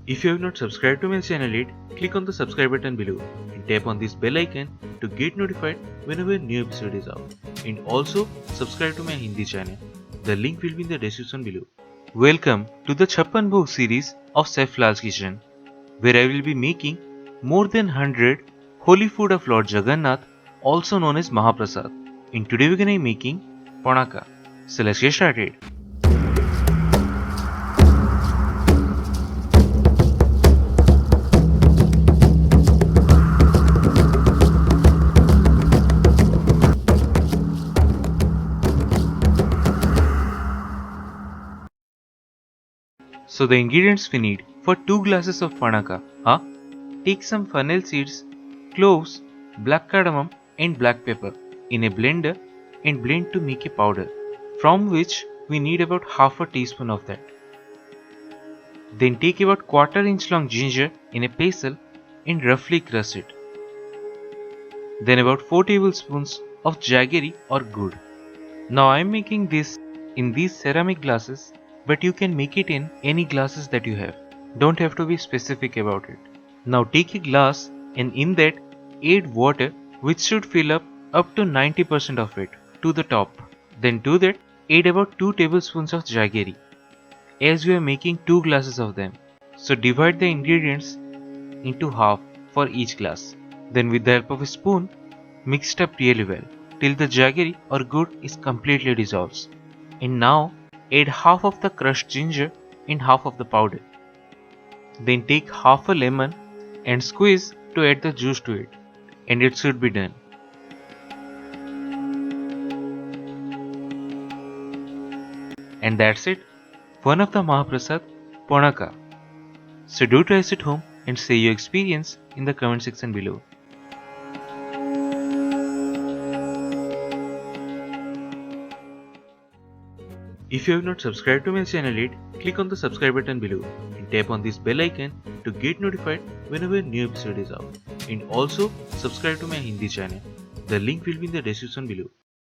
If you have not subscribed to my channel yet, click on the subscribe button below and tap on this bell icon to get notified whenever a new episode is out. And also subscribe to my Hindi channel. The link will be in the description below. Welcome to the CHAPPAN BHOG series of Chef Lall's Kitchen, where I will be making more than 100 holy food of Lord Jagannath, also known as Mahaprasad. And today we are going to be making Panaka. So let's get started. So the ingredients we need for 2 glasses of Panaka are: take some fennel seeds, cloves, black cardamom and black pepper in a blender and blend to make a powder, from which we need about half a teaspoon of that. Then take about 1/4 inch long ginger in a pestle and roughly crush it. Then about 4 tablespoons of Jaggery or gur. Now I am making this in these ceramic glasses, but you can make it in any glasses that you have. Don't have to be specific about it. Now take a glass and in that add water, which should fill up to 90% of it to the top. Then to that add about 2 tablespoons of Jaggery, as we are making 2 glasses of them. So divide the ingredients into half for each glass. Then with the help of a spoon, mix it up really well till the Jaggery or gur is completely dissolved. And now add half of the crushed ginger and half of the powder. Then take half a lemon and squeeze to add the juice to it, and it should be done. And that's it, one of the Mahaprasad, Panaka. So do try it at home and say your experience in the comment section below. If you have not subscribed to my channel yet, click on the subscribe button below and tap on this bell icon to get notified whenever a new episode is out. And also subscribe to my Hindi channel. The link will be in the description below.